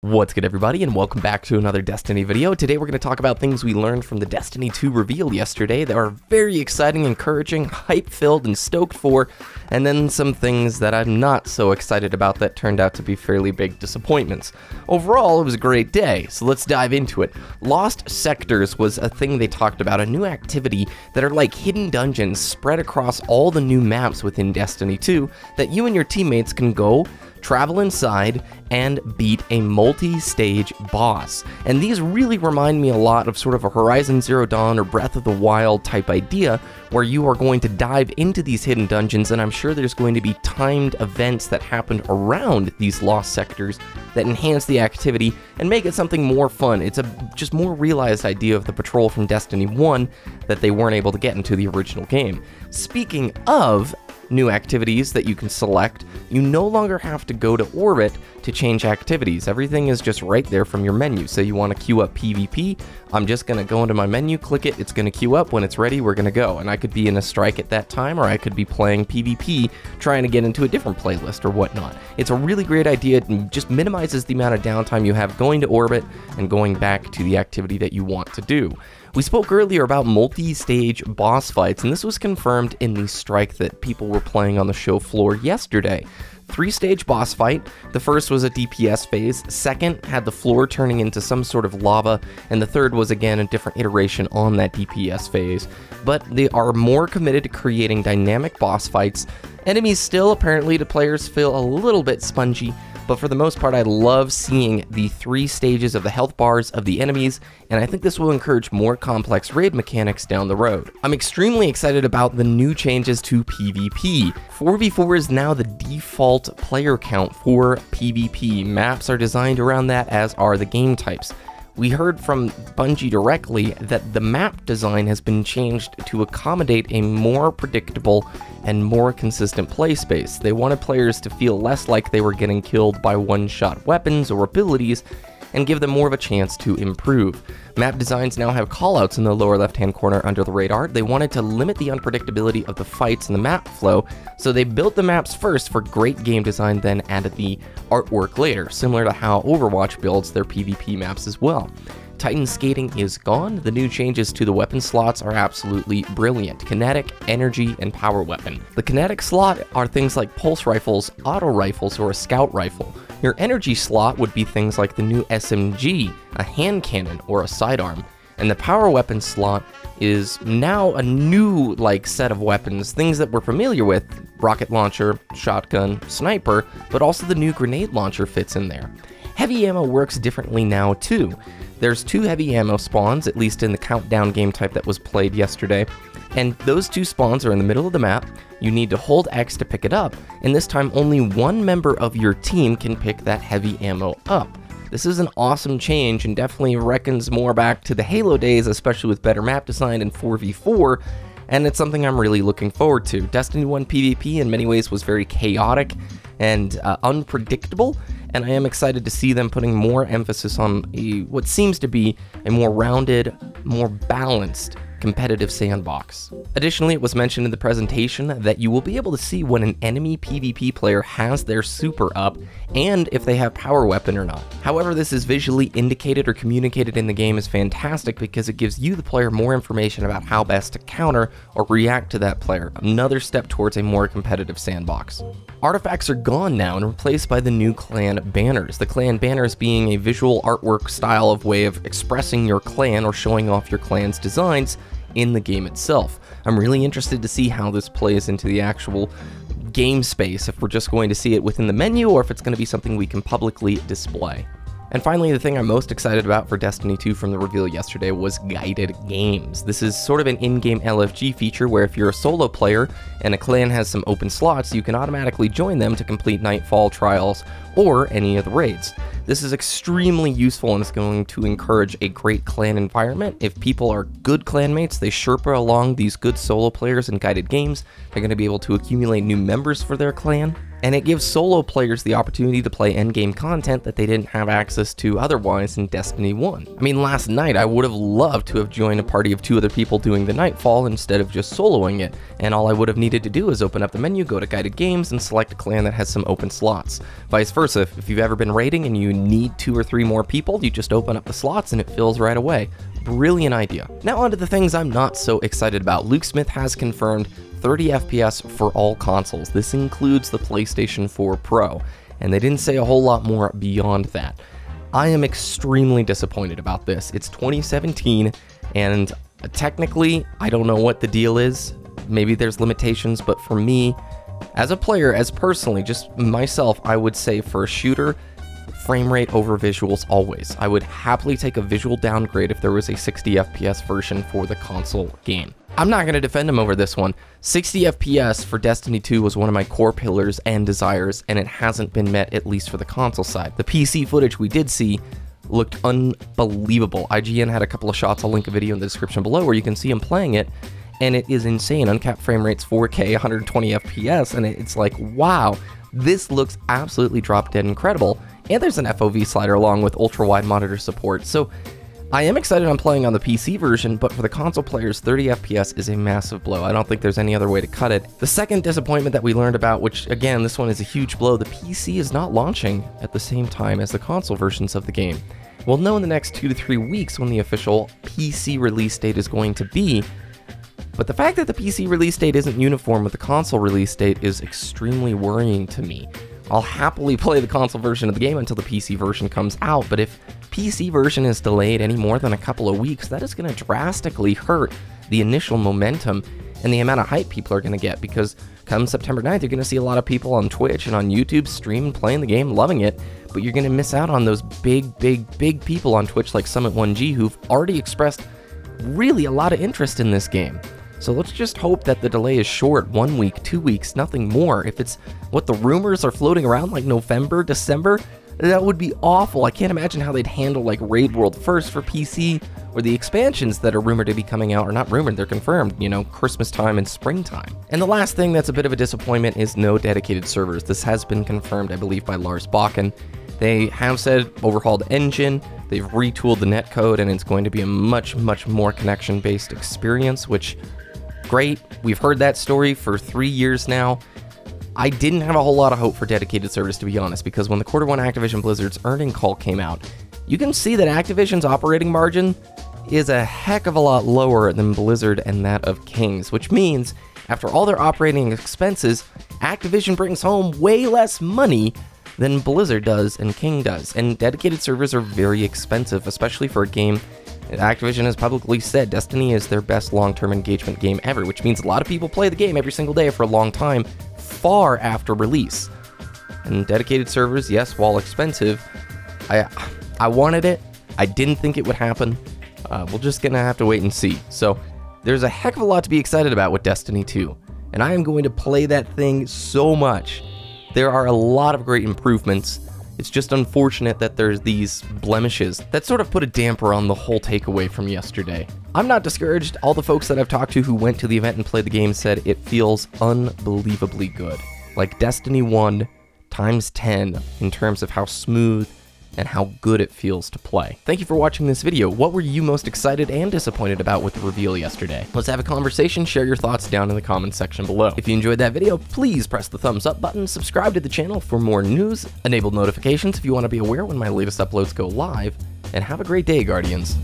What's good, everybody, and welcome back to another Destiny video. Today we're going to talk about things we learned from the Destiny 2 reveal yesterday that are very exciting, encouraging, hype-filled, and stoked for, and then some things that I'm not so excited about that turned out to be fairly big disappointments. Overall, it was a great day, so let's dive into it. Lost Sectors was a thing they talked about, a new activity that are like hidden dungeons spread across all the new maps within Destiny 2 that you and your teammates can go, travel inside, and beat a multi-stage boss. And these really remind me a lot of sort of a Horizon Zero Dawn or Breath of the Wild type idea, where you are going to dive into these hidden dungeons, and I'm sure there's going to be timed events that happen around these lost sectors that enhance the activity and make it something more fun. It's a just more realized idea of the patrol from Destiny 1 that they weren't able to get into the original game. Speaking of new activities that you can select, you no longer have to go to orbit to change activities. Everything is just right there from your menu. So you want to queue up PvP, I'm just going to go into my menu, click it, it's going to queue up. When it's ready, we're going to go. And I could be in a strike at that time, or I could be playing PvP, trying to get into a different playlist or whatnot. It's a really great idea. It just minimizes the amount of downtime you have going to orbit and going back to the activity that you want to do. We spoke earlier about multi-stage boss fights, and this was confirmed in the strike that people were playing on the show floor yesterday. 3-stage boss fight. The first was a DPS phase, second had the floor turning into some sort of lava, and the third was again a different iteration on that DPS phase. But they are more committed to creating dynamic boss fights. Enemies still, apparently, to players feel a little bit spongy, but for the most part, I love seeing the 3 stages of the health bars of the enemies, and I think this will encourage more complex raid mechanics down the road. I'm extremely excited about the new changes to PvP. 4v4 is now the default player count for PvP. Maps are designed around that, as are the game types. We heard from Bungie directly that the map design has been changed to accommodate a more predictable and more consistent play space. They wanted players to feel less like they were getting killed by one-shot weapons or abilities, and give them more of a chance to improve. Map designs now have callouts in the lower left-hand corner under the radar. They wanted to limit the unpredictability of the fights and the map flow, so they built the maps first for great game design, then added the artwork later, similar to how Overwatch builds their PvP maps as well. Titan skating is gone. The new changes to the weapon slots are absolutely brilliant. Kinetic, energy, and power weapon. The kinetic slot are things like pulse rifles, auto rifles, or a scout rifle. Your energy slot would be things like the new SMG, a hand cannon, or a sidearm. And the power weapon slot is now a new set of weapons, things that we're familiar with: rocket launcher, shotgun, sniper, but also the new grenade launcher fits in there. Heavy ammo works differently now too. There's 2 heavy ammo spawns, at least in the countdown game type that was played yesterday, and those 2 spawns are in the middle of the map. You need to hold X to pick it up, and this time only one member of your team can pick that heavy ammo up. This is an awesome change and definitely reckons more back to the Halo days, especially with better map design and 4v4, and it's something I'm really looking forward to. Destiny 1 PvP in many ways was very chaotic and unpredictable, and I am excited to see them putting more emphasis on what seems to be a more rounded, more balanced competitive sandbox. Additionally, it was mentioned in the presentation that you will be able to see when an enemy PvP player has their super up and if they have power weapon or not. However, this is visually indicated or communicated in the game is fantastic because it gives you, the player, more information about how best to counter or react to that player. Another step towards a more competitive sandbox. Artifacts are gone now and replaced by the new clan banners. The clan banners being a visual artwork style of way of expressing your clan or showing off your clan's designs in the game itself. I'm really interested to see how this plays into the actual game space, if we're just going to see it within the menu or if it's going to be something we can publicly display. And finally, the thing I'm most excited about for Destiny 2 from the reveal yesterday was guided games. This is sort of an in-game LFG feature where if you're a solo player and a clan has some open slots, you can automatically join them to complete Nightfall trials or any of the raids. This is extremely useful and is going to encourage a great clan environment. If people are good clanmates, they Sherpa along these good solo players in guided games. They're going to be able to accumulate new members for their clan, and it gives solo players the opportunity to play endgame content that they didn't have access to otherwise in Destiny 1. I mean, last night I would have loved to have joined a party of 2 other people doing the Nightfall instead of just soloing it, and all I would have needed to do is open up the menu, go to guided games, and select a clan that has some open slots. Vice versa, course, if you've ever been raiding and you need 2 or 3 more people, you just open up the slots and it fills right away. Brilliant idea. Now on to the things I'm not so excited about. Luke Smith has confirmed 30 FPS for all consoles. This includes the PlayStation 4 Pro, and they didn't say a whole lot more beyond that. I am extremely disappointed about this. It's 2017, and technically, I don't know what the deal is. Maybe there's limitations, but for me, as a player, as personally, just myself, I would say for a shooter, frame rate over visuals always. I would happily take a visual downgrade if there was a 60 FPS version for the console game. I'm not going to defend him over this one. 60 FPS for Destiny 2 was one of my core pillars and desires, and it hasn't been met, at least for the console side. The PC footage we did see looked unbelievable. IGN had a couple of shots. I'll link a video in the description below where you can see him playing it, and it is insane. Uncapped frame rates, 4K, 120 FPS, and it's like, wow, this looks absolutely drop dead incredible. And there's an FOV slider along with ultra-wide monitor support. So I am excited on playing on the PC version, but for the console players, 30 FPS is a massive blow. I don't think there's any other way to cut it. The second disappointment that we learned about, which again, this one is a huge blow, the PC is not launching at the same time as the console versions of the game. We'll know in the next 2 to 3 weeks when the official PC release date is going to be, but the fact that the PC release date isn't uniform with the console release date is extremely worrying to me. I'll happily play the console version of the game until the PC version comes out, but if PC version is delayed any more than a couple of weeks, that is going to drastically hurt the initial momentum and the amount of hype people are going to get, because come September 9th, you're going to see a lot of people on Twitch and on YouTube streaming, playing the game, loving it, but you're going to miss out on those big people on Twitch like Summit1G who've already expressed really a lot of interest in this game. So let's just hope that the delay is short, 1 week, 2 weeks, nothing more. If it's what the rumors are floating around like November, December, that would be awful. I can't imagine how they'd handle like Raid World First for PC, or the expansions that are rumored to be coming out, or not rumored, they're confirmed, you know, Christmas time and springtime. And the last thing that's a bit of a disappointment is no dedicated servers. This has been confirmed, I believe, by Lars Bakken. They have said overhauled engine, they've retooled the netcode, and it's going to be a much more connection-based experience, which, great. We've heard that story for 3 years now. I didn't have a whole lot of hope for dedicated servers, to be honest, because when the Q1 Activision Blizzard's earning call came out, you can see that Activision's operating margin is a heck of a lot lower than Blizzard and that of King's, which means after all their operating expenses, Activision brings home way less money than Blizzard does and King does. And dedicated servers are very expensive, especially for a game Activision has publicly said Destiny is their best long-term engagement game ever, which means a lot of people play the game every single day for a long time, far after release. And dedicated servers, yes, while expensive, I wanted it. I didn't think it would happen. We're just gonna have to wait and see. So there's a heck of a lot to be excited about with Destiny 2, and I am going to play that thing so much. There are a lot of great improvements. It's just unfortunate that there's these blemishes that sort of put a damper on the whole takeaway from yesterday. I'm not discouraged. All the folks that I've talked to who went to the event and played the game said it feels unbelievably good. Like Destiny 1 times 10 in terms of how smooth and how good it feels to play. Thank you for watching this video. What were you most excited and disappointed about with the reveal yesterday? Let's have a conversation, share your thoughts down in the comments section below. If you enjoyed that video, please press the thumbs up button, subscribe to the channel for more news, enable notifications if you want to be aware when my latest uploads go live, and have a great day, Guardians.